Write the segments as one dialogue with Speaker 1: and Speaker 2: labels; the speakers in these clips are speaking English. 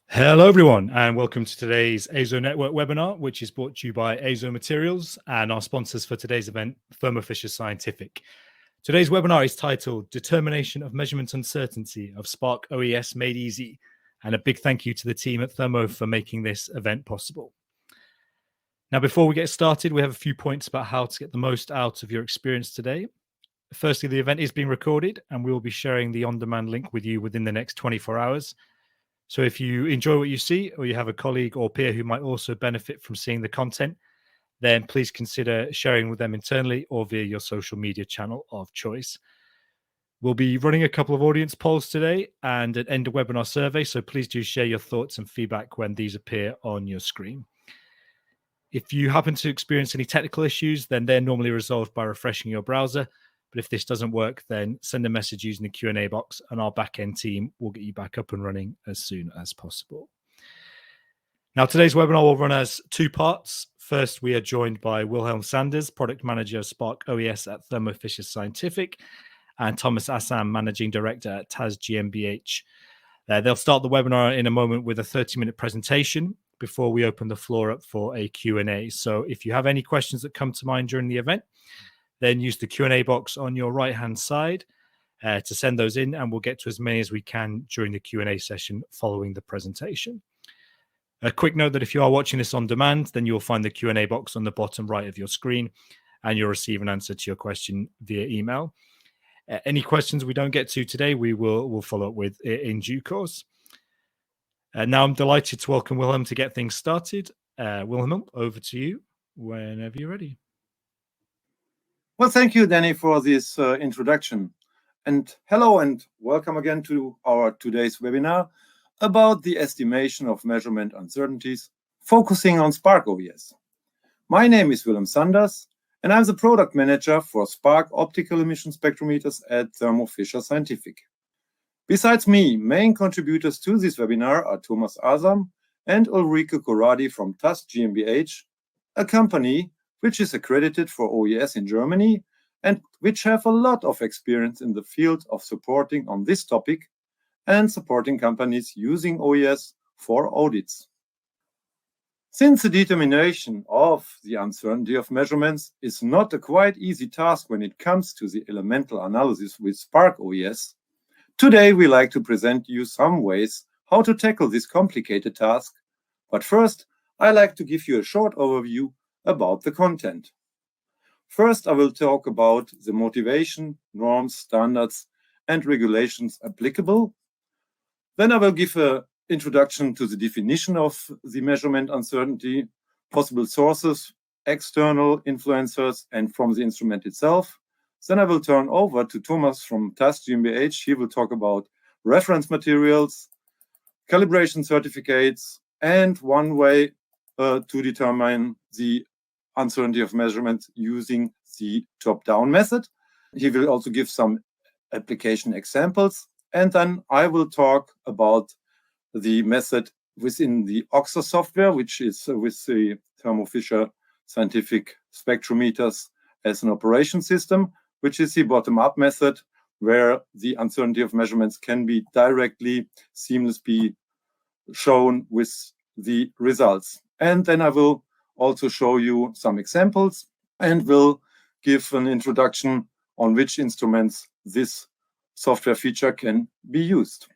Speaker 1: Hello, everyone, and welcome to today's AZO Network webinar, which is brought to you by AZO Materials and our sponsors for today's event, Thermo Fisher Scientific. Today's webinar is titled Determination of Measurement Uncertainty of Spark OES Made Easy, and a big thank you to the team at Thermo for making this event possible. Now, before we get started, we have a few points about how to get the most out of your experience today. Firstly, the event is being recorded, and we will be sharing the on-demand link with you within the next 24 hours. So if you enjoy what you see, or you have a colleague or peer who might also benefit from seeing the content, then please consider sharing with them internally or via your social media channel of choice. We'll be running a couple of audience polls today and an end of webinar survey, so please do share your thoughts and feedback when these appear on your screen. If you happen to experience any technical issues, then they're normally resolved by refreshing your browser. But if this doesn't work, then send a message using the Q&A box and our back-end team will get you back up and running as soon as possible. Now, today's webinar will run as two parts. First, we are joined by Wilhelm Sanders, Product Manager of Spark OES at Thermo Fisher Scientific, and Thomas Assam, Managing Director at TAS GmbH. They'll start the webinar in a moment with a 30-minute presentation before we open the floor up for a Q&A. So if you have any questions that come to mind during the event, then use the Q&A box on your right-hand side to send those in, and we'll get to as many as we can during the Q&A session following the presentation. A quick note that if you are watching this on demand, then you'll find the Q&A box on the bottom right of your screen, and you'll receive an answer to your question via email. Any questions we don't get to today, we'll follow up with in due course. Now I'm delighted to welcome Wilhelm to get things started. Wilhelm, over to you whenever you're ready.
Speaker 2: Well, thank you, Danny, for this introduction. And hello and welcome again to our today's webinar about the estimation of measurement uncertainties, focusing on Spark OES. My name is Wilhelm Sanders, and I'm the product manager for Spark optical emission spectrometers at Thermo Fisher Scientific. Besides me, main contributors to this webinar are Thomas Assam and Ulrike Corradi from TAS GmbH, a company which is accredited for OES in Germany and which have a lot of experience in the field of supporting on this topic and supporting companies using OES for audits. Since the determination of the uncertainty of measurements is not a quite easy task when it comes to the elemental analysis with Spark OES, today we like to present you some ways how to tackle this complicated task. But first, I like to give you a short overview about the content. First, I will talk about the motivation, norms, standards, and regulations applicable. Then I will give an introduction to the definition of the measurement uncertainty, possible sources, external influencers, and from the instrument itself. Then I will turn over to Thomas from TAS GmbH. He will talk about reference materials, calibration certificates, and one way to determine the uncertainty of measurement using the top-down method. He will also give some application examples, and then I will talk about the method within the OXA software, which is with the Thermo Fisher Scientific spectrometers as an operation system, which is the bottom-up method, where the uncertainty of measurements can be directly, seamlessly shown with the results. And then I will also show you some examples and will give an introduction on which instruments this software feature can be used.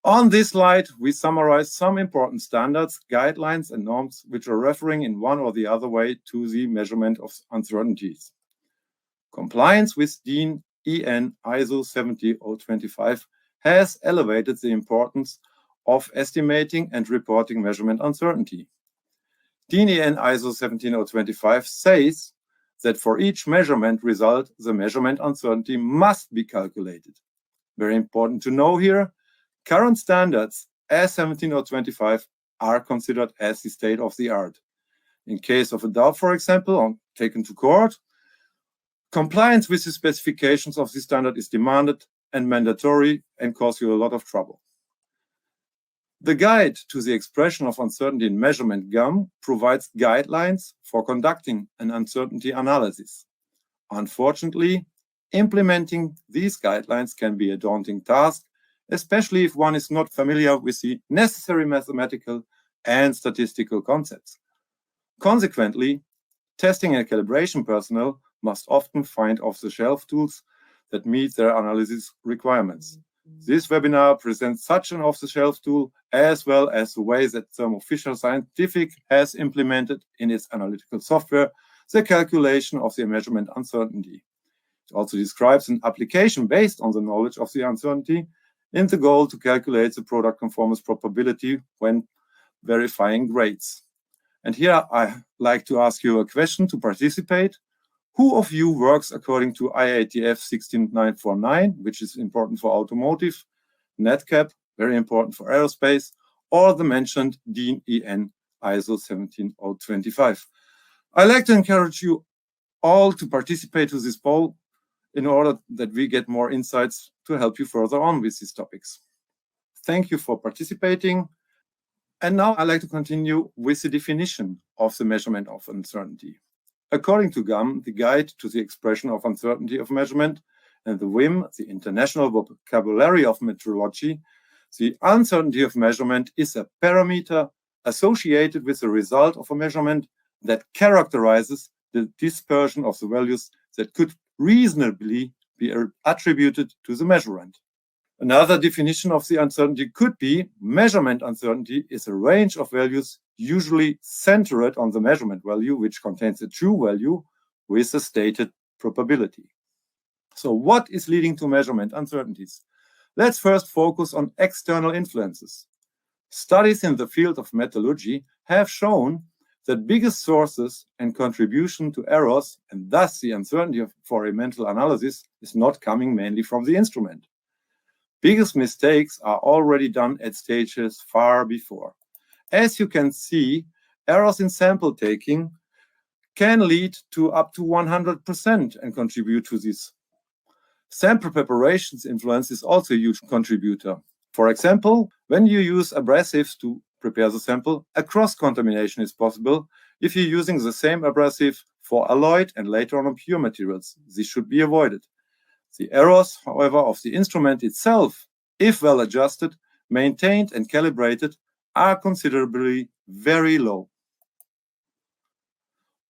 Speaker 2: On this slide, we summarize some important standards, guidelines, and norms which are referring in one or the other way to the measurement of uncertainties. Compliance with DIN EN ISO 17025 has elevated the importance of estimating and reporting measurement uncertainty. DIN EN ISO 17025 says that for each measurement result, the measurement uncertainty must be calculated. Very important to know here, current standards as 17025 are considered as the state of the art. In case of a doubt, for example, taken to court, compliance with the specifications of the standard is demanded and mandatory and cause you a lot of trouble. The Guide to the Expression of Uncertainty in Measurement GUM provides guidelines for conducting an uncertainty analysis. Unfortunately, implementing these guidelines can be a daunting task especially if one is not familiar with the necessary mathematical and statistical concepts. Consequently, testing and calibration personnel must often find off-the-shelf tools that meet their analysis requirements. This webinar presents such an off-the-shelf tool, as well as the way that Thermo Fisher Scientific has implemented in its analytical software the calculation of the measurement uncertainty. It also describes an application based on the knowledge of the uncertainty in the goal to calculate the product conformance probability when verifying grades. And here I like to ask you a question to participate. Who of you works according to IATF 16949, which is important for automotive, NetCap, very important for aerospace, or the mentioned DIN EN ISO 17025? I'd like to encourage you all to participate to this poll in order that we get more insights to help you further on with these topics. Thank you for participating. And now I'd like to continue with the definition of the measurement of uncertainty. According to GAM, the Guide to the Expression of Uncertainty of Measurement, and the WIM, the International Vocabulary of Metrology, the uncertainty of measurement is a parameter associated with the result of a measurement that characterizes the dispersion of the values that could reasonably be attributed to the measurand. Another definition of the uncertainty could be measurement uncertainty is a range of values usually centered on the measurement value, which contains a true value with a stated probability. So what is leading to measurement uncertainties? Let's first focus on external influences. Studies in the field of metallurgy have shown that biggest sources and contribution to errors, and thus the uncertainty for a mental analysis, is not coming mainly from the instrument. Biggest mistakes are already done at stages far before. As you can see, errors in sample taking can lead to up to 100% and contribute to this. Sample preparation's influence is also a huge contributor. For example, when you use abrasives to prepare the sample, a cross-contamination is possible if you're using the same abrasive for alloyed and later on pure materials. This should be avoided. The errors, however, of the instrument itself, if well adjusted, maintained and calibrated, are considerably very low.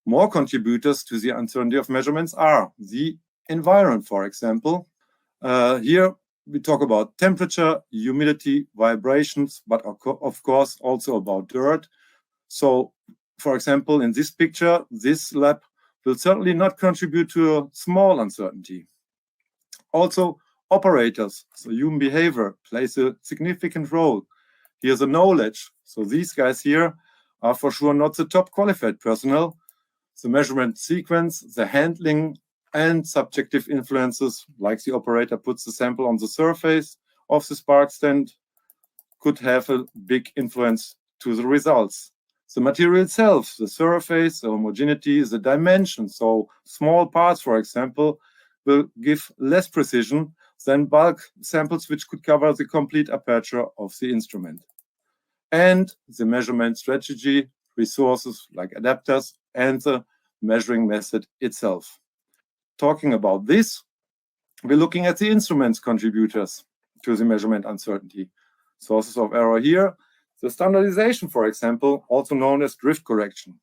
Speaker 2: More contributors to the uncertainty of measurements are the environment, for example. Here we talk about temperature, humidity, vibrations, but of course also about dirt. So, for example, in this picture, this lab will certainly not contribute to a small uncertainty. Also, operators, so human behavior, plays a significant role. Here's the knowledge. So these guys here are for sure not the top qualified personnel. The measurement sequence, the handling, and subjective influences, like the operator puts the sample on the surface of the Spark stand, could have a big influence to the results. The material itself, the surface, the homogeneity, the dimension. So small parts, for example, will give less precision than bulk samples which could cover the complete aperture of the instrument. And the measurement strategy, resources like adapters, and the measuring method itself. Talking about this, we're looking at the instrument's contributors to the measurement uncertainty. Sources of error here, the standardization, for example, also known as drift correction.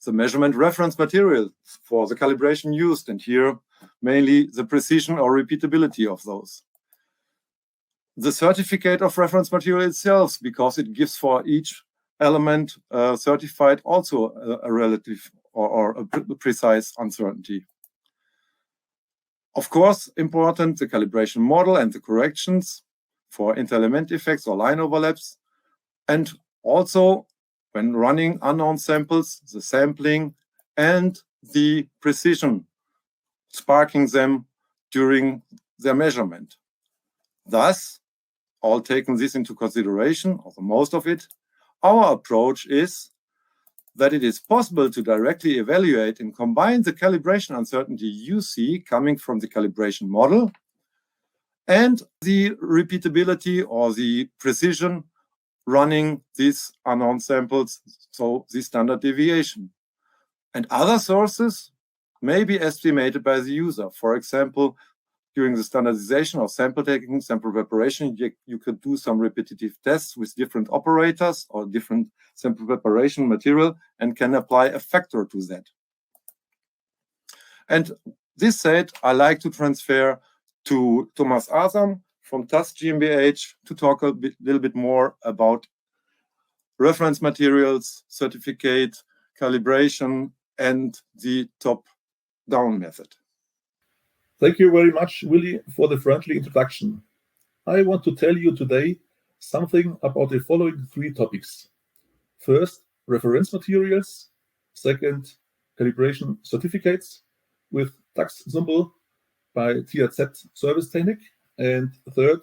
Speaker 2: The measurement reference material for the calibration used, and here mainly the precision or repeatability of those. The certificate of reference material itself, because it gives for each element certified also a relative or a precise uncertainty. Of course, important, the calibration model and the corrections for interelement effects or line overlaps. And also, when running unknown samples, the sampling and the precision, sparking them during their measurement. Thus, all taking this into consideration, or the most of it, our approach is that it is possible to directly evaluate and combine the calibration uncertainty you see coming from the calibration model and the repeatability or the precision running these unknown samples, so the standard deviation. And other sources may be estimated by the user. For example, during the standardization of sample taking, sample preparation, you could do some repetitive tests with different operators or different sample preparation material and can apply a factor to that. And this said, I like to transfer to Thomas Asam from TAS GmbH to talk a little bit more about reference materials, certificate, calibration, and the top-down method.
Speaker 3: Thank you very much, Willy, for the friendly introduction. I want to tell you today something about the following three topics. First, reference materials. Second, calibration certificates with DAX symbol by THZ Servicetechnik. And third,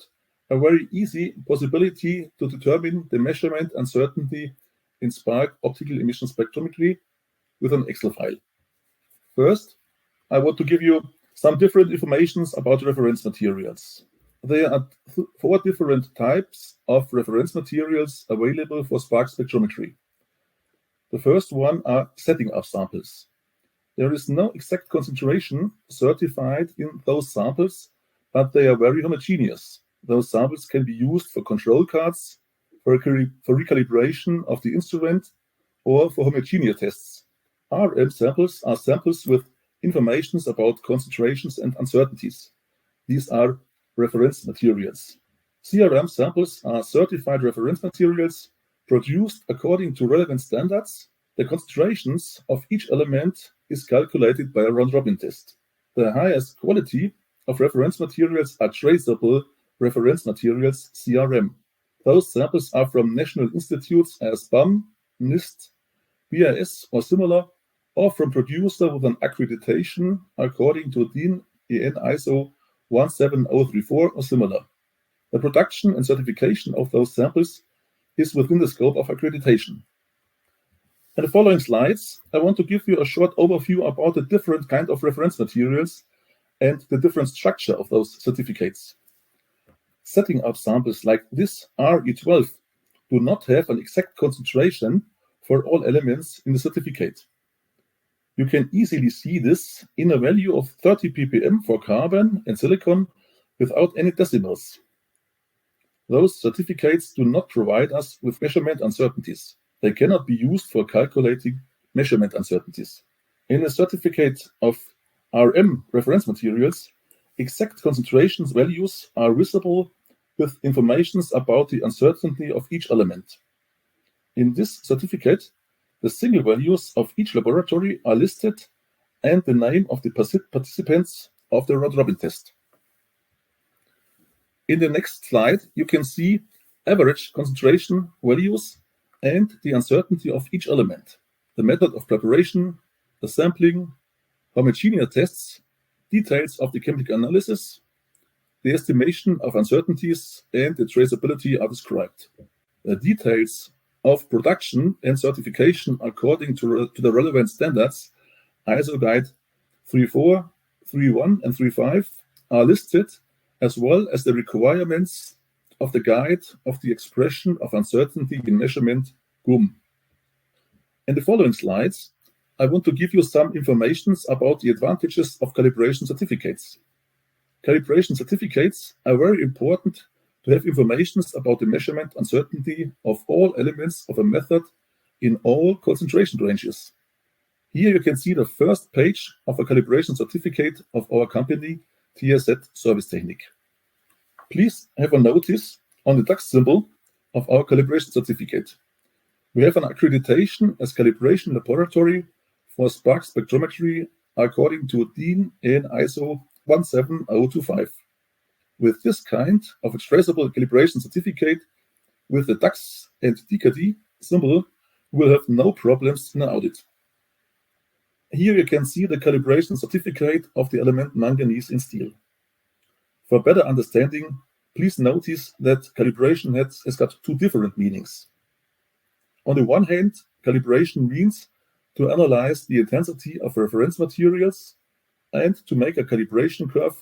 Speaker 3: a very easy possibility to determine the measurement uncertainty in Spark optical emission spectrometry with an Excel file. First, I want to give you some different informations about reference materials. There are four different types of reference materials available for Spark spectrometry. The first one are setting up samples. There is no exact concentration certified in those samples, but they are very homogeneous. Those samples can be used for control cards, for recalibration of the instrument, or for homogeneous tests. RM samples are samples with information about concentrations and uncertainties. These are reference materials. CRM samples are certified reference materials produced according to relevant standards. The concentrations of each element is calculated by a round-robin test. The highest quality of reference materials are traceable reference materials, CRM. Those samples are from national institutes as BAM, NIST, BIS or similar, or from producer with an accreditation according to DIN EN ISO 17034 or similar. The production and certification of those samples is within the scope of accreditation. In the following slides, I want to give you a short overview about the different kind of reference materials and the different structure of those certificates. Setting up samples like this RE12 do not have an exact concentration for all elements in the certificate. You can easily see this in a value of 30 ppm for carbon and silicon without any decimals. Those certificates do not provide us with measurement uncertainties. They cannot be used for calculating measurement uncertainties. In a certificate of RM reference materials, exact concentrations values are visible with information about the uncertainty of each element. In this certificate, the single values of each laboratory are listed and the name of the participants of the round-robin test. In the next slide, you can see average concentration values and the uncertainty of each element, the method of preparation, the sampling, homogeneous tests, details of the chemical analysis, the estimation of uncertainties, and the traceability are described. The details of production and certification according to the relevant standards, ISO Guide 34, 31, and 35, are listed, as well as the requirements of the Guide of the Expression of Uncertainty in Measurement, GUM. In the following slides, I want to give you some information about the advantages of calibration certificates. Calibration certificates are very important to have information about the measurement uncertainty of all elements of a method in all concentration ranges. Here you can see the first page of a calibration certificate of our company, THZ Servicetechnik. Please have a notice on the DAX symbol of our calibration certificate. We have an accreditation as calibration laboratory for Spark Spectrometry according to DIN EN ISO 17025. With this kind of a traceable calibration certificate with the DAX and DKD symbol, we will have no problems in an audit. Here you can see the calibration certificate of the element manganese in steel. For better understanding, please notice that calibration has got two different meanings. On the one hand, calibration means to analyze the intensity of reference materials and to make a calibration curve,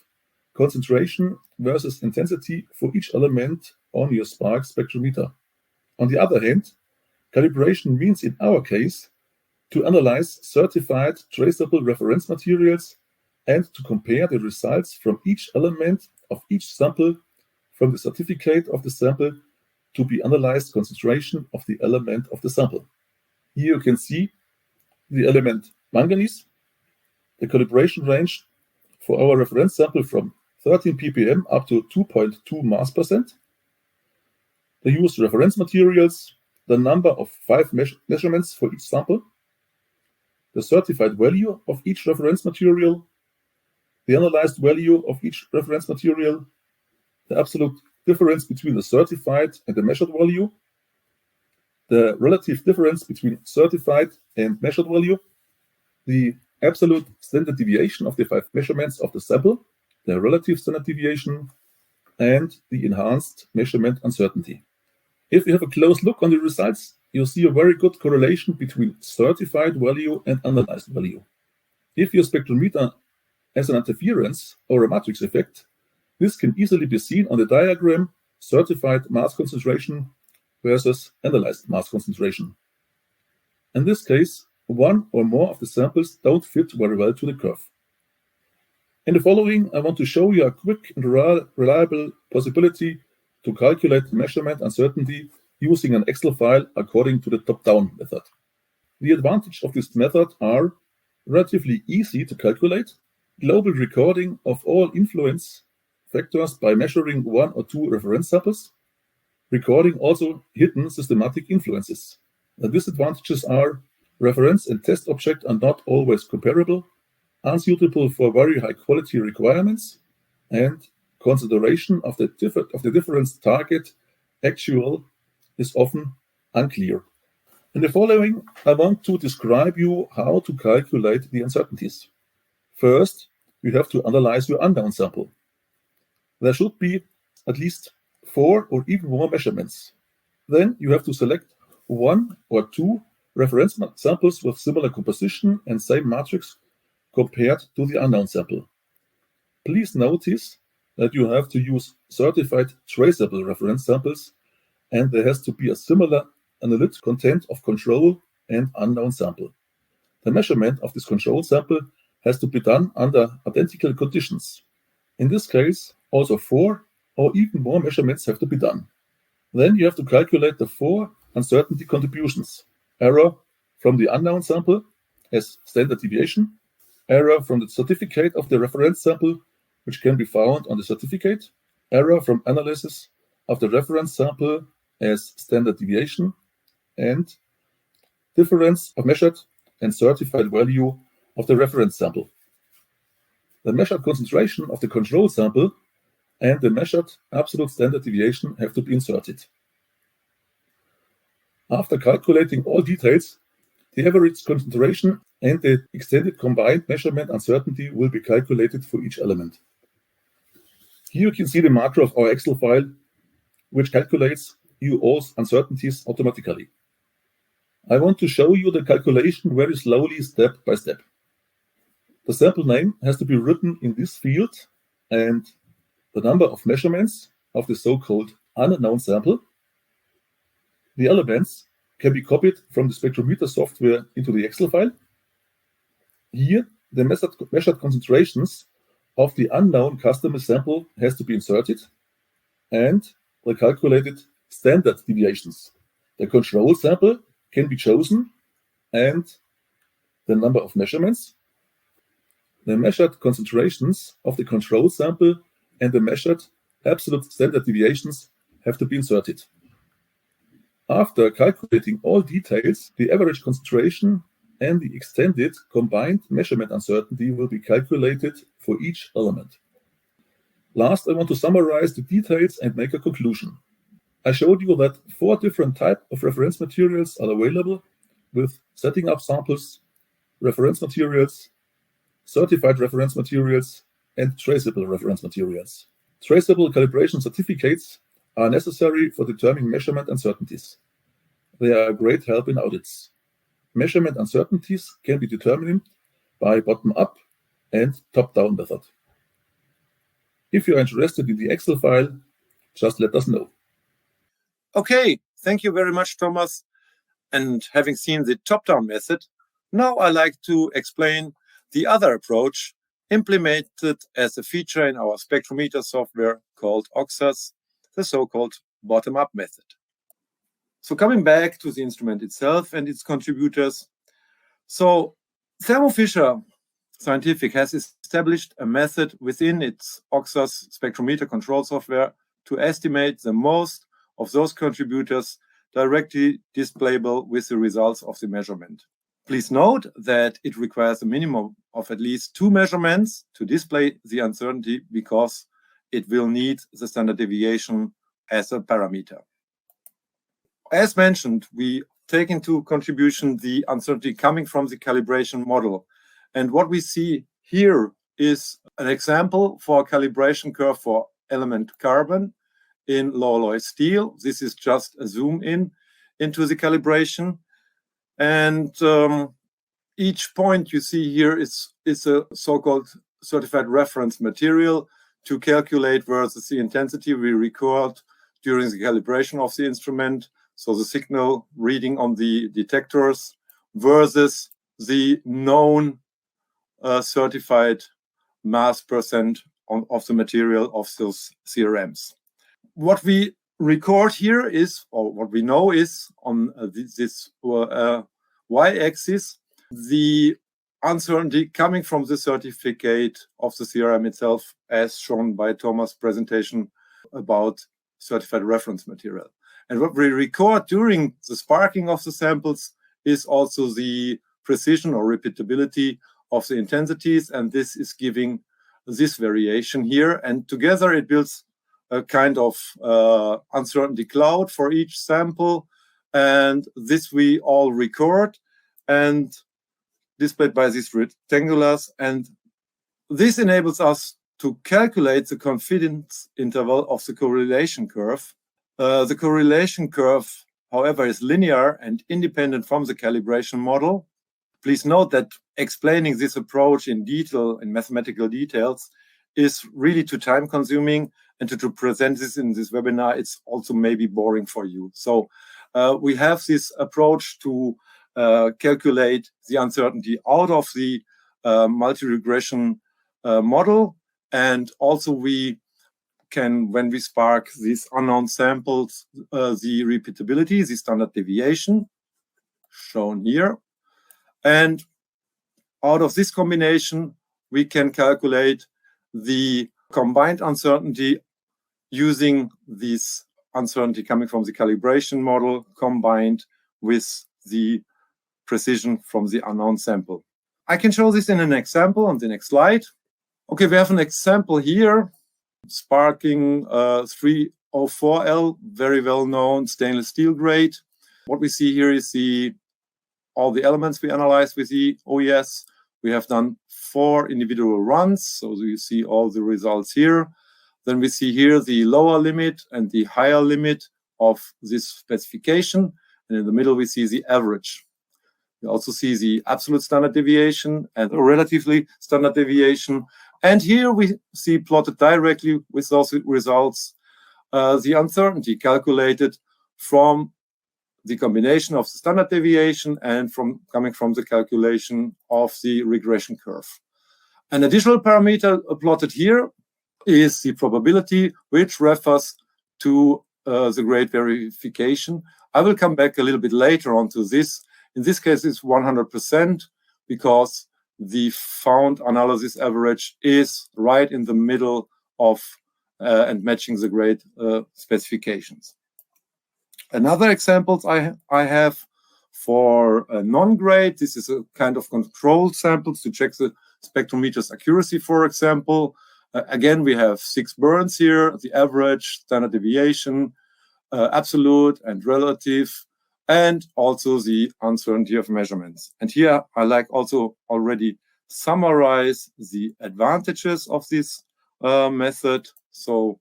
Speaker 3: concentration versus intensity for each element on your Spark spectrometer. On the other hand, calibration means in our case to analyze certified traceable reference materials and to compare the results from each element of each sample from the certificate of the sample to be analyzed concentration of the element of the sample. Here you can see the element manganese, the calibration range for our reference sample from 13 ppm up to 2.2 mass percent, the used reference materials, the number of 5 measurements for each sample, the certified value of each reference material, the analyzed value of each reference material, the absolute difference between the certified and the measured value, the relative difference between certified and measured value, the absolute standard deviation of the 5 measurements of the sample, the relative standard deviation, and the enhanced measurement uncertainty. If you have a close look on the results, you'll see a very good correlation between certified value and analyzed value. If your spectrometer has an interference or a matrix effect, this can easily be seen on the diagram certified mass concentration versus analyzed mass concentration. In this case, one or more of the samples don't fit very well to the curve. In the following, I want to show you a quick and reliable possibility to calculate the measurement uncertainty using an Excel file according to the top-down method. The advantage of this method are relatively easy to calculate, global recording of all influence factors by measuring 1 or 2 reference samples, recording also hidden systematic influences. The disadvantages are reference and test object are not always comparable, unsuitable for very high quality requirements, and consideration of the difference target actual is often unclear. In the following, I want to describe you how to calculate the uncertainties. First, you have to analyze your unknown sample. There should be at least 4 or even more measurements. Then you have to select 1 or 2 reference samples with similar composition and same matrix compared to the unknown sample. Please notice that you have to use certified traceable reference samples, and there has to be a similar analytical content of control and unknown sample. The measurement of this control sample has to be done under identical conditions. In this case, also 4 or even more measurements have to be done. Then you have to calculate the 4 uncertainty contributions: error from the unknown sample as standard deviation, error from the certificate of the reference sample, which can be found on the certificate, error from analysis of the reference sample as standard deviation, and difference of measured and certified value of the reference sample. The measured concentration of the control sample and the measured absolute standard deviation have to be inserted. After calculating all details, the average concentration and the extended combined measurement uncertainty will be calculated for each element. Here you can see the macro of our Excel file, which calculates all uncertainties automatically. I want to show you the calculation very slowly, step by step. The sample name has to be written in this field, and the number of measurements of the so-called unknown sample. The elements can be copied from the spectrometer software into the Excel file. Here, the measured concentrations of the unknown customer sample has to be inserted, and the calculated standard deviations. The control sample can be chosen, and the number of measurements. The measured concentrations of the control sample and the measured absolute standard deviations have to be inserted. After calculating all details, the average concentration and the extended combined measurement uncertainty will be calculated for each element. Last, I want to summarize the details and make a conclusion. I showed you that 4 different types of reference materials are available, with setting up samples, reference materials, certified reference materials, and traceable reference materials. Traceable calibration certificates are necessary for determining measurement uncertainties. They are a great help in audits. Measurement uncertainties can be determined by bottom-up and top-down method. If you are interested in the Excel file, just let us know.
Speaker 2: Okay, thank you very much, Thomas. And having seen the top-down method, now I like to explain the other approach implemented as a feature in our spectrometer software called OXAS, the so-called bottom-up method. So coming back to the instrument itself and its contributors. So Thermo Fisher Scientific has established a method within its OXAS spectrometer control software to estimate the most of those contributors directly displayable with the results of the measurement. Please note that it requires a minimum of at least 2 measurements to display the uncertainty because it will need the standard deviation as a parameter. As mentioned, we take into contribution the uncertainty coming from the calibration model. And what we see here is an example for a calibration curve for element carbon in low alloy steel. This is just a zoom in into the calibration. And each point you see here is a so-called certified reference material to calculate versus the intensity we record during the calibration of the instrument. So the signal reading on the detectors versus the known certified mass percent of the material of those CRMs. What we record here is, or what we know is, on this y-axis, the uncertainty coming from the certificate of the CRM itself, as shown by Thomas' presentation about certified reference material. And what we record during the sparking of the samples is also the precision or repeatability of the intensities, and this is giving this variation here. And together it builds a kind of uncertainty cloud for each sample, and this we all record and displayed by these rectangulars. And this enables us to calculate the confidence interval of the correlation curve. The correlation curve, however, is linear and independent from the calibration model. Please note that explaining this approach in detail, in mathematical details, is really too time-consuming, and to present this in this webinar, it's also maybe boring for you. So we have this approach to calculate the uncertainty out of the multi-regression model, and also we can, when we spark these unknown samples, the repeatability, the standard deviation, shown here. And out of this combination, we can calculate the combined uncertainty using this uncertainty coming from the calibration model combined with the precision from the unknown sample. I can show this in an example on the next slide. Okay, we have an example here, sparking 304L, very well-known stainless steel grade. What we see here is all the elements we analyzed with the OES. We have done 4 individual runs, so you see all the results here. Then we see here the lower limit and the higher limit of this specification, and in the middle we see the average. We also see the absolute standard deviation and the relatively standard deviation. And here we see plotted directly with those results the uncertainty calculated from the combination of the standard deviation and coming from the calculation of the regression curve. An additional parameter plotted here is the probability, which refers to the grade verification. I will come back a little bit later on to this. In this case, it's 100% because the found analysis average is right in the middle of and matching the grade specifications. Another examples I have for a non-grade, this is a kind of controlled samples to check the spectrometer's accuracy, for example. Again, we have 6 burns here, the average, standard deviation, absolute and relative, and also the uncertainty of measurements. And here I like also already summarize the advantages of this method. So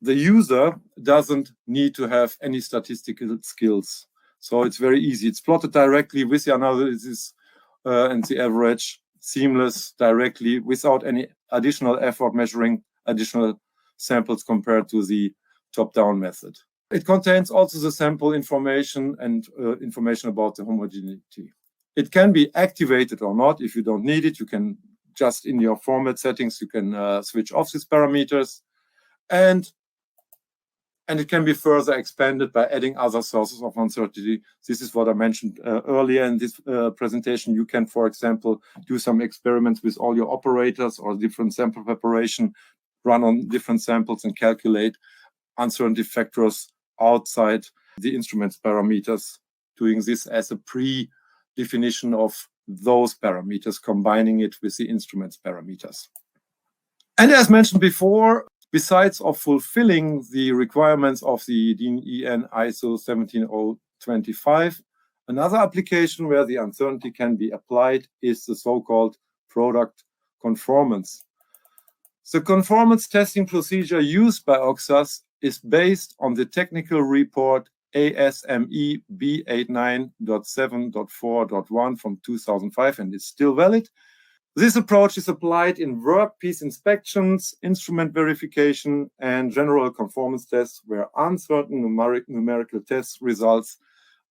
Speaker 2: the user doesn't need to have any statistical skills. So it's very easy. It's plotted directly with the analysis and the average, seamless directly without any additional effort measuring additional samples compared to the top-down method. It contains also the sample information and information about the homogeneity. It can be activated or not. If you don't need it, you can just in your format settings, you can switch off these parameters. And it can be further expanded by adding other sources of uncertainty. This is what I mentioned earlier in this presentation. You can, for example, do some experiments with all your operators or different sample preparation, run on different samples and calculate uncertainty factors outside the instrument's parameters, doing this as a pre-definition of those parameters, combining it with the instrument's parameters. And as mentioned before, besides of fulfilling the requirements of the DIN EN ISO 17025, another application where the uncertainty can be applied is the so-called product conformance. The conformance testing procedure used by OXAS is based on the technical report ASME B89.7.4.1 from 2005 and is still valid. This approach is applied in workpiece inspections, instrument verification, and general conformance tests where uncertain numerical test results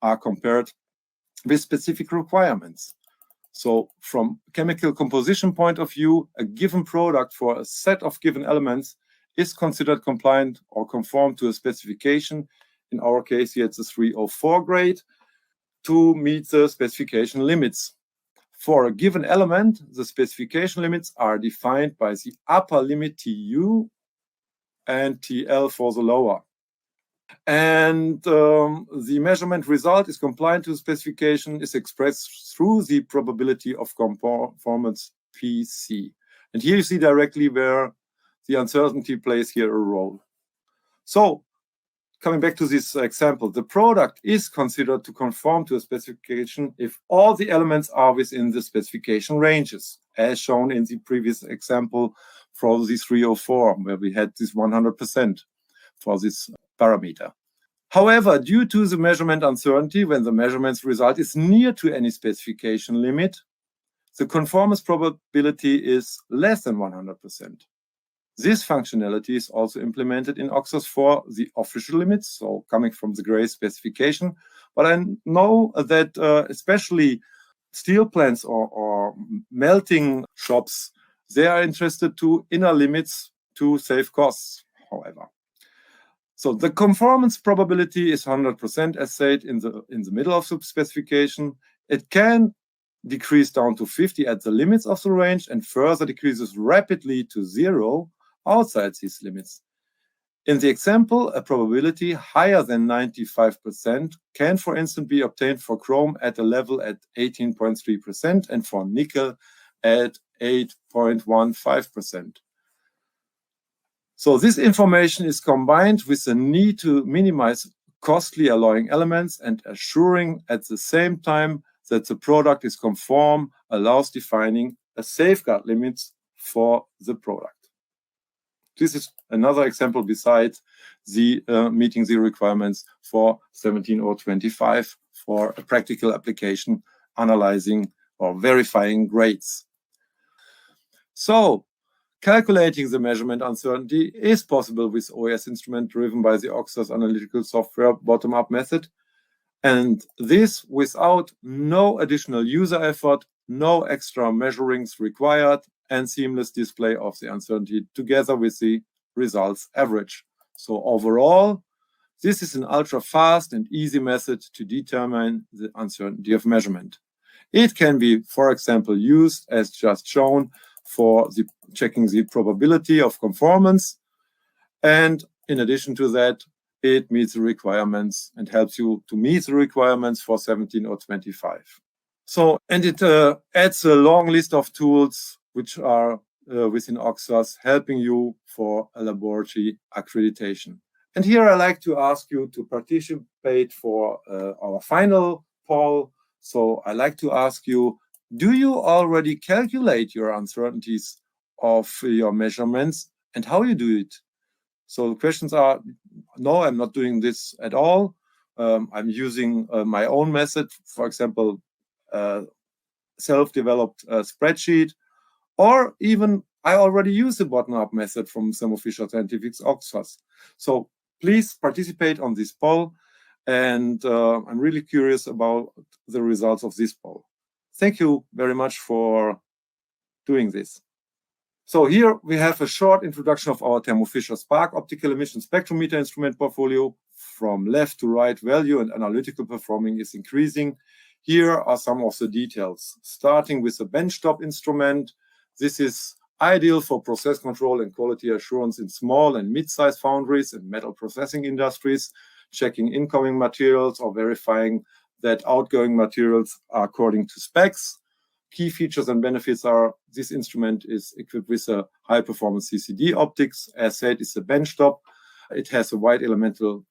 Speaker 2: are compared with specific requirements. So from chemical composition point of view, a given product for a set of given elements is considered compliant or conform to a specification. In our case here, it's a 304 grade to meet the specification limits. For a given element, the specification limits are defined by the upper limit TU and TL for the lower. And the measurement result is compliant to the specification, is expressed through the probability of conformance PC. And here you see directly where the uncertainty plays here a role. So, coming back to this example, the product is considered to conform to a specification if all the elements are within the specification ranges, as shown in the previous example for the 304, where we had this 100% for this parameter. However, due to the measurement uncertainty, when the measurements result is near to any specification limit, the conformance probability is less than 100%. This functionality is also implemented in OXAS for the official limits, so coming from the gray specification. But I know that especially steel plants or melting shops, they are interested to inner limits to save costs, however. So the conformance probability is 100%, as said, in the middle of the specification. It can decrease down to 50 at the limits of the range and further decreases rapidly to 0 outside these limits. In the example, a probability higher than 95% can, for instance, be obtained for chrome at a level at 18.3% and for nickel at 8.15%. So this information is combined with the need to minimize costly alloying elements and assuring at the same time that the product is conform allows defining a safeguard limits for the product. This is another example besides the meeting the requirements for 17025 for a practical application analyzing or verifying grades. So calculating the measurement uncertainty is possible with OES instrument driven by the OXAS analytical software bottom-up method. And this without no additional user effort, no extra measurings required, and seamless display of the uncertainty together with the results average. So overall, this is an ultra-fast and easy method to determine the uncertainty of measurement. It can be, for example, used as just shown for checking the probability of conformance. And in addition to that, it meets the requirements and helps you to meet the requirements for 17 or 25. So, and it adds a long list of tools which are within OXAS helping you for a laboratory accreditation. And here I like to ask you to participate for our final poll. So I like to ask you, do you already calculate your uncertainties of your measurements and how you do it? So the questions are, no, I'm not doing this at all. I'm using my own method, for example, self-developed spreadsheet, or even I already use the bottom-up method from Thermo Fisher Scientific's OXAS. So please participate on this poll, and I'm really curious about the results of this poll. Thank you very much for doing this. So here we have a short introduction of our Thermo Fisher Spark optical emission spectrometer instrument portfolio. From left to right, value and analytical performing is increasing. Here are some of the details. Starting with a benchtop instrument. This is ideal for process control and quality assurance in small and mid-sized foundries and metal processing industries, checking incoming materials or verifying that outgoing materials are according to specs. Key features and benefits are this instrument is equipped with a high-performance CCD optics. As said, it's a benchtop. It has a wide elemental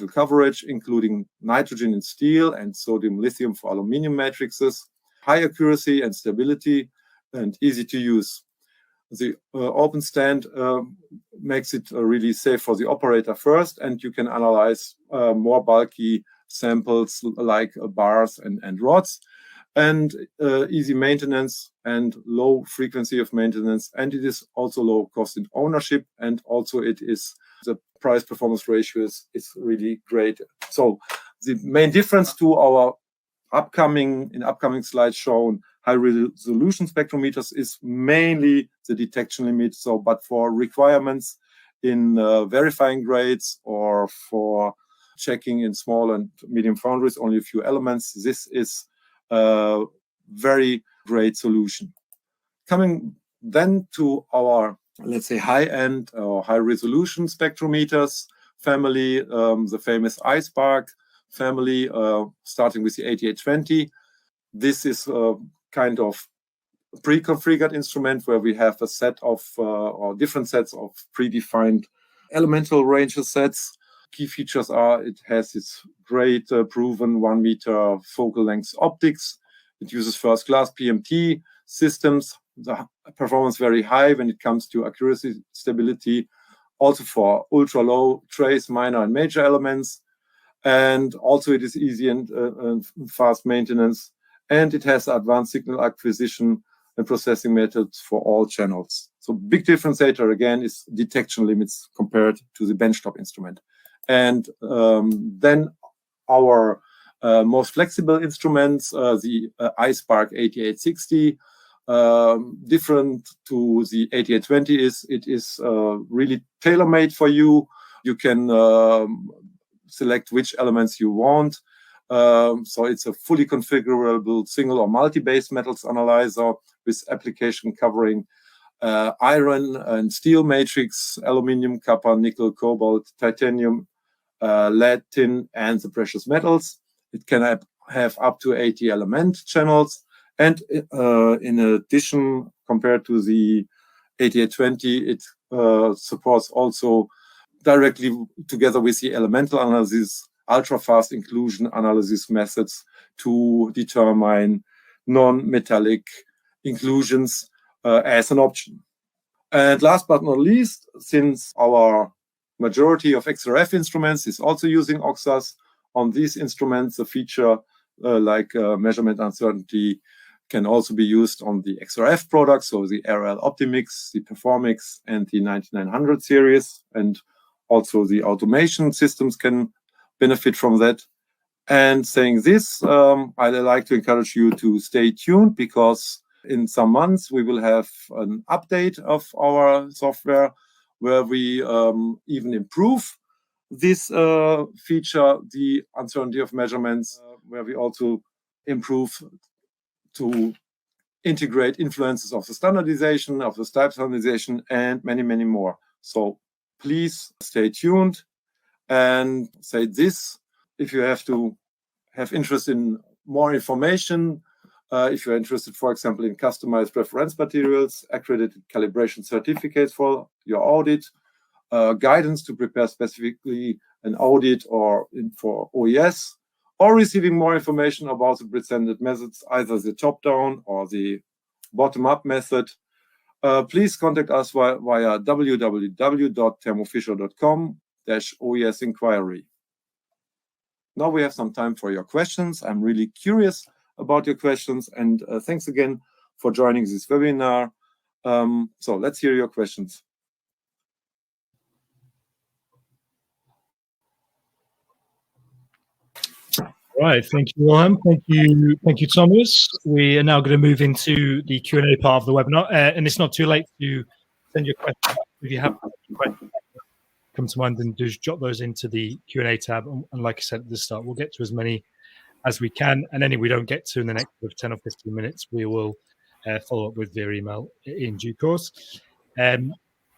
Speaker 2: coverage, including nitrogen in steel and sodium lithium for aluminum matrices. High accuracy and stability, and easy to use. The open stand makes it really safe for the operator first, and you can analyze more bulky samples like bars and rods, and easy maintenance and low frequency of maintenance. And it is also low cost in ownership, and also it is the price performance ratio is really great. So the main difference to our upcoming slides shown high resolution spectrometers is mainly the detection limit. So, but for requirements in verifying grades or for checking in small and medium foundries, only a few elements, this is a very great solution. Coming then to our, let's say, high-end or high-resolution spectrometers family, the famous iSpark family, starting with the 8820. This is a kind of pre-configured instrument where we have a set of or different sets of predefined elemental Ranger sets. Key features are it has its great proven 1 meter focal length optics. It uses first-class PMT systems. The performance very high when it comes to accuracy, stability, also for ultra-low trace, minor and major elements. And also it is easy and fast maintenance. And it has advanced signal acquisition and processing methods for all channels. So big differentiator again is detection limits compared to the benchtop instrument. And then our most flexible instruments, the iSpark 8860, different to the 8820 is it is really tailor-made for you. You can select which elements you want. So it's a fully configurable single or multi-base metals analyzer with application covering iron and steel matrix, aluminum, copper, nickel, cobalt, titanium, lead, tin, and the precious metals. It can have up to 80 element channels. And in addition, compared to the 8820, it supports also directly together with the elemental analysis, ultra-fast inclusion analysis methods to determine non-metallic inclusions as an option. And last but not least, since our majority of XRF instruments is also using OXAS, on these instruments, the feature like measurement uncertainty can also be used on the XRF products, so the RL Optimix, the Performix, and the 9900 series, and also the automation systems can benefit from that. And saying this, I'd like to encourage you to stay tuned, because in some months we will have an update of our software where we even improve this feature, the uncertainty of measurements, where we also improve to integrate influences of the standardization, of the type standardization, and many, many more. So please stay tuned. And say this, if you have to have interest in more information, if you're interested, for example, in customized reference materials, accredited calibration certificates for your audit, guidance to prepare specifically an audit or for OES, or receiving more information about the presented methods, either the top-down or the bottom-up method, please contact us via www.thermofisher.com/OES inquiry. Now we have some time for your questions. I'm really curious about your questions, and thanks again for joining this webinar. So let's hear your questions.
Speaker 1: Right, thank you, Wilhelm. Thank you, Thomas. We are now going to move into the Q&A part of the webinar, and it's not too late to send your questions. If you have questions come to mind, then just jot those into the Q&A tab. And like I said at the start, we'll get to as many as we can, and any we don't get to in the next 10 or 15 minutes, we will follow up with via email in due course.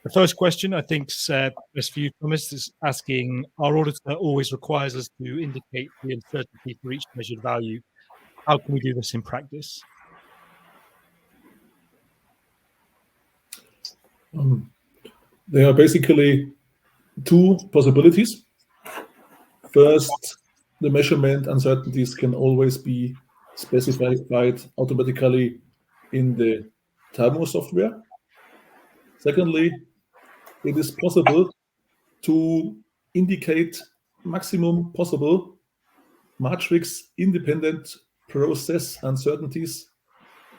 Speaker 1: The first question, I think, is best for you, Thomas, is asking, our auditor always requires us to indicate the uncertainty for each measured value. How can we do this in practice?
Speaker 3: There are basically two possibilities. First, the measurement uncertainties can always be specified automatically in the Thermo software. Secondly, it is possible to indicate maximum possible matrix-independent process uncertainties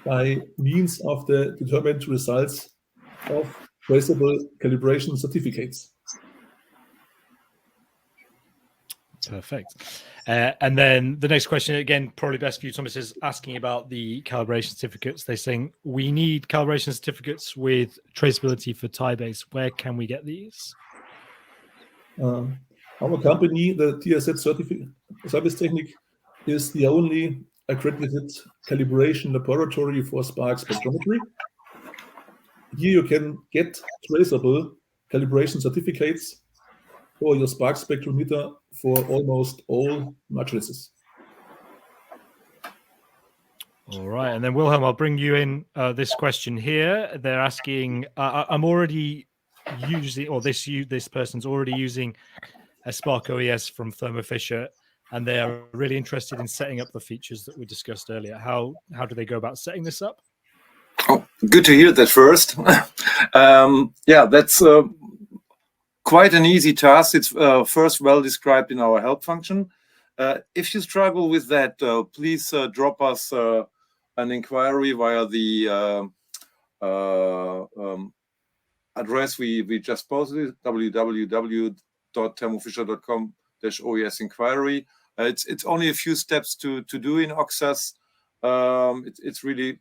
Speaker 3: by means of the determined results of traceable calibration certificates.
Speaker 1: Perfect. And then the next question, again, probably best for you, Thomas, is asking about the calibration certificates. They're saying we need calibration certificates with traceability for tie-base. Where can we get these?
Speaker 3: Our company, the TSZ Service Technique, is the only accredited calibration laboratory for Spark Spectrometry. Here you can get traceable calibration certificates for your Spark spectrometer for almost all matrices.
Speaker 1: All right, and then Wilhelm, I'll bring you in this question here. They're asking, I'm already using, or this person's already using a Spark OES from Thermo Fisher, and they are really interested in setting up the features that we discussed earlier. How do they go about setting this up?
Speaker 2: Oh, good to hear that first. Yeah, that's quite an easy task. It's first well described in our help function. If you struggle with that, please drop us an inquiry via the address we just posted, www.thermofisher.com/OES inquiry. It's only a few steps to do in OXAS. It's really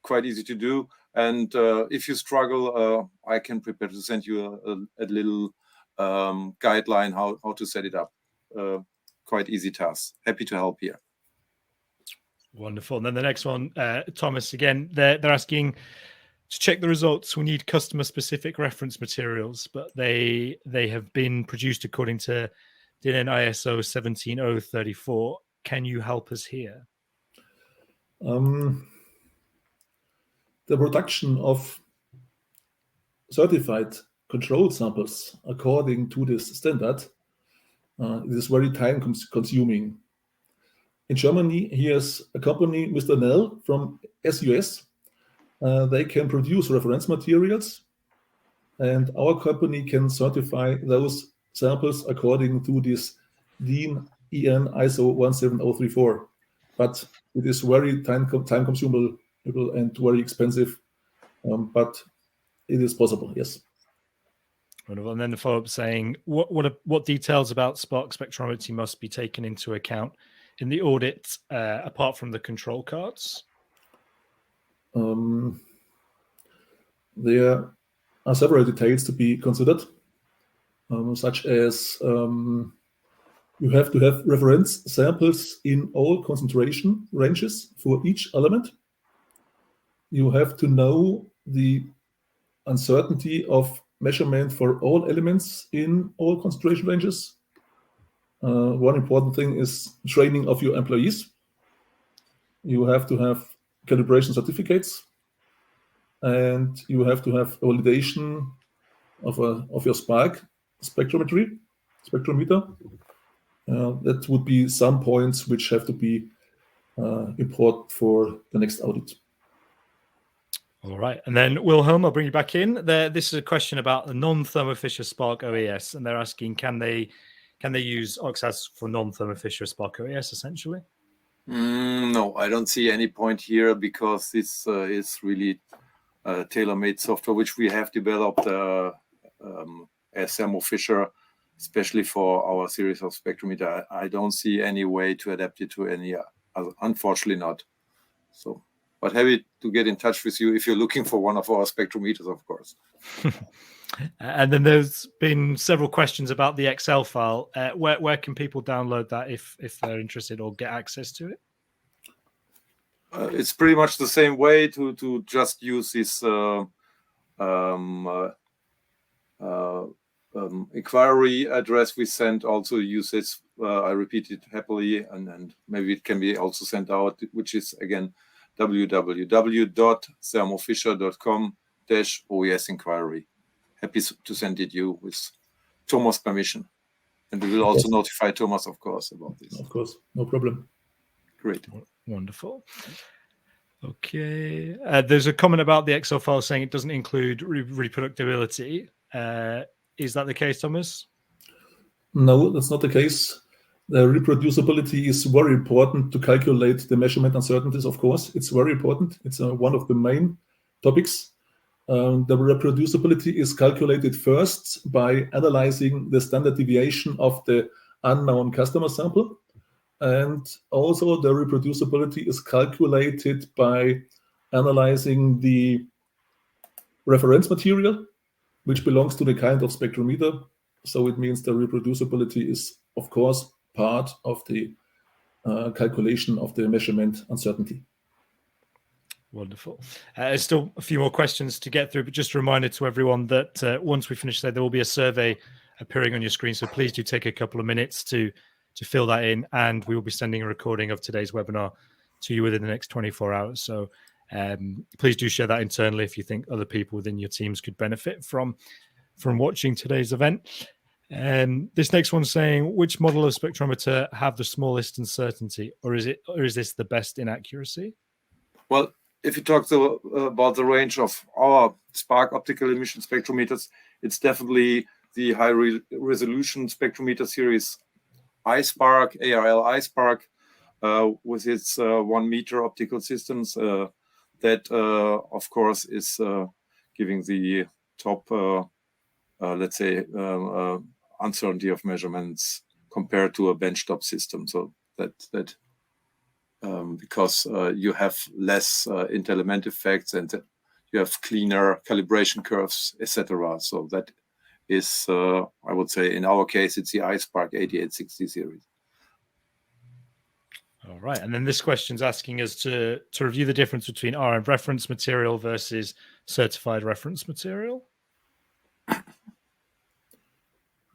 Speaker 2: quite easy to do. And if you struggle, I can prepare to send you a little guideline how to set it up. Quite easy task. Happy to help here.
Speaker 1: Wonderful. And then the next one, Thomas, again, they're asking to check the results. We need customer specific reference materials, but they have been produced according to DIN ISO 17034. Can you help us here?
Speaker 3: The production of certified control samples according to this standard it is very time consuming. In Germany, here's a company, Mr. Nell from SUS. They can produce reference materials, and our company can certify those samples according to this DIN EN ISO 17034. But it is very time consumable and very expensive, but it is possible, yes.
Speaker 1: Wonderful. And then the follow-up saying, what details about Spark Spectrometry must be taken into account in the audit, apart from the control cards?
Speaker 3: There are several details to be considered, such as you have to have reference samples in all concentration ranges for each element. You have to know the uncertainty of measurement for all elements in all concentration ranges. One important thing is training of your employees. You have to have calibration certificates, and you have to have validation of your Spark spectrometer. That would be some points which have to be important for the next audit.
Speaker 1: All right. And then Wilhelm, I'll bring you back in. This is a question about the non-Thermo Fisher Spark OES, and they're asking, can they use OXAS for non-Thermo Fisher Spark OES essentially?
Speaker 2: No, I don't see any point here, because this is really tailor-made software which we have developed as Thermo Fisher, especially for our series of spectrometer. I don't see any way to adapt it to any other, unfortunately not. So, but happy to get in touch with you if you're looking for one of our spectrometers, of course.
Speaker 1: And then there's been several questions about the Excel file. Where can people download that if they're interested or get access to it?
Speaker 2: It's pretty much the same way to just use this inquiry address we sent. Also use this. I repeat it happily, and maybe it can be also sent out, which is again www.thermofisher.com/OES inquiry. Happy to send it you with Thomas' permission, and we will also notify Thomas, of course, about this.
Speaker 3: Of course, no problem.
Speaker 2: Great.
Speaker 1: Wonderful. Okay. There's a comment about the Excel file saying it doesn't include reproducibility. Is that the case, Thomas?
Speaker 3: No, that's not the case. The reproducibility is very important to calculate the measurement uncertainties, of course. It's very important. It's one of the main topics. The reproducibility is calculated first by analyzing the standard deviation of the unknown customer sample. And also the reproducibility is calculated by analyzing the reference material, which belongs to the kind of spectrometer. So it means the reproducibility is, of course, part of the calculation of the measurement uncertainty.
Speaker 1: Wonderful. There's still a few more questions to get through, but just a reminder to everyone that once we finish there will be a survey appearing on your screen. So please do take a couple of minutes to fill that in, and we will be sending a recording of today's webinar to you within the next 24 hours. So please do share that internally if you think other people within your teams could benefit from watching today's event. This next one's saying, which model of spectrometer have the smallest uncertainty, or is this the best in accuracy?
Speaker 2: Well, if you talk about the range of our Spark optical emission spectrometers, it's definitely the high resolution spectrometer series iSpark, ARL iSpark, with its 1 meter optical systems. That, of course, is giving the top, let's say, uncertainty of measurements compared to a benchtop system. So that because you have less interelement effects and you have cleaner calibration curves, etc. So that is, I would say, in our case, it's the iSpark 8860 series.
Speaker 1: All right. And then this question's asking us to review the difference between RM reference material versus certified reference material.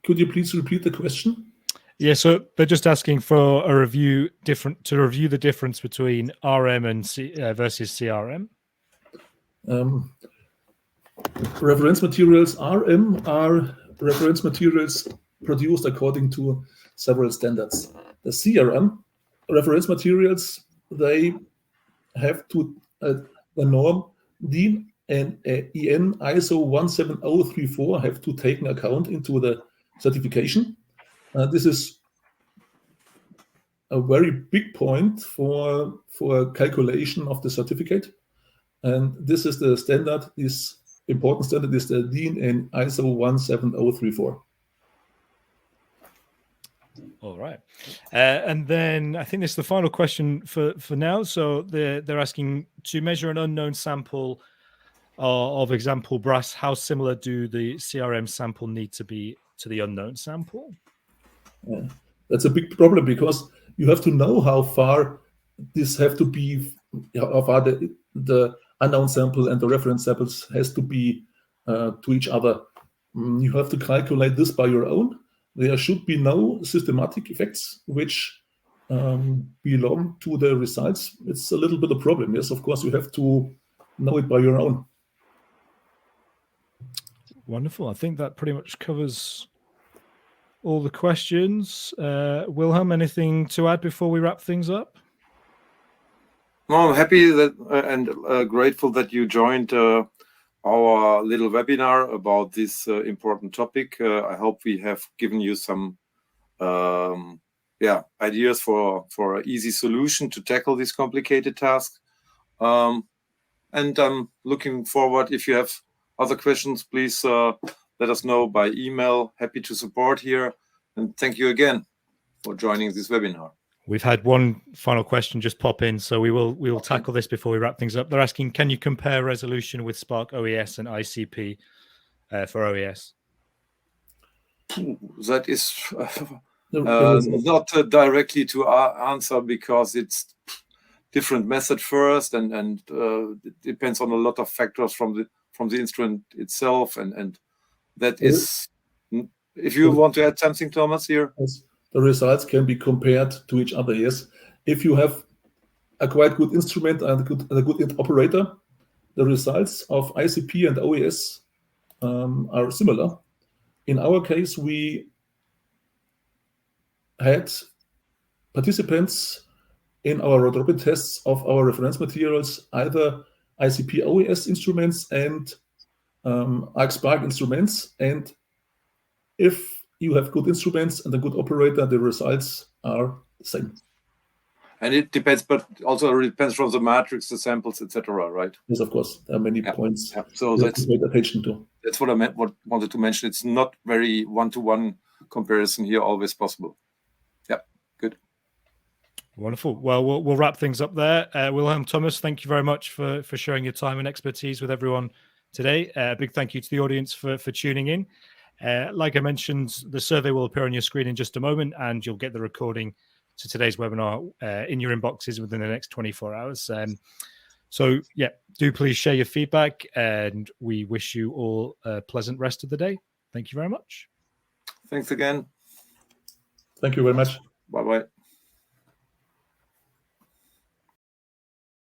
Speaker 3: Could you please repeat the question?
Speaker 1: Yeah, so they're just asking for a review the difference between RM and versus CRM.
Speaker 3: Reference materials RM are reference materials produced according to several standards. The CRM reference materials, they have to the norm DIN and EN ISO 17034 have to take an account into the certification. This is a very big point for calculation of the certificate, and this is the standard. This important standard is the DIN and ISO 17034.
Speaker 1: All right, and then I think this is the final question for now. So they're asking, to measure an unknown sample of example brass, how similar do the CRM sample need to be to the unknown sample?
Speaker 3: Yeah. That's a big problem because you have to know how far this have to be, how far the unknown sample and the reference samples has to be to each other. You have to calculate this by your own. There should be no systematic effects which belong to the results. It's a little bit of a problem. Yes, of course, you have to know it by your own.
Speaker 1: Wonderful. I think that pretty much covers all the questions. Wilhelm, anything to add before we wrap things up?
Speaker 2: No, I'm happy that and grateful that you joined our little webinar about this important topic. I hope we have given you some ideas for an easy solution to tackle this complicated task. And I'm looking forward. If you have other questions, please let us know by email. Happy to support here. And thank you again for joining this webinar.
Speaker 1: We've had one final question just pop in, so we will tackle this before we wrap things up. They're asking, can you compare resolution with Spark OES and ICP for OES?
Speaker 2: That is not directly to answer, because it's different method first, and it depends on a lot of factors from the instrument itself, and that is. If you want to add something, Thomas, here.
Speaker 3: Yes. The results can be compared to each other. Yes, if you have a quite good instrument and a good operator, the results of ICP and OES are similar. In our case, we had participants in our rhodopsin tests of our reference materials, either ICP OES instruments and Spark instruments. And if you have good instruments and a good operator, the results are the same.
Speaker 2: And it depends, but also it depends from the matrix, the samples, etc. Right?
Speaker 3: Yes, of course. There are many points.
Speaker 2: Yeah. So that's
Speaker 3: to pay attention to.
Speaker 2: That's what I wanted to mention. It's not very one-to-one comparison here always possible. Yeah, good.
Speaker 1: Wonderful. Well, we'll wrap things up there. Wilhelm, Thomas, thank you very much for sharing your time and expertise with everyone today. A big thank you to the audience for tuning in. Like I mentioned, the survey will appear on your screen in just a moment, and you'll get the recording to today's webinar in your inboxes within the next 24 hours. So, yeah, do please share your feedback, and we wish you all a pleasant rest of the day. Thank you very much.
Speaker 2: Thanks again.
Speaker 3: Thank you very much.
Speaker 2: Bye-bye.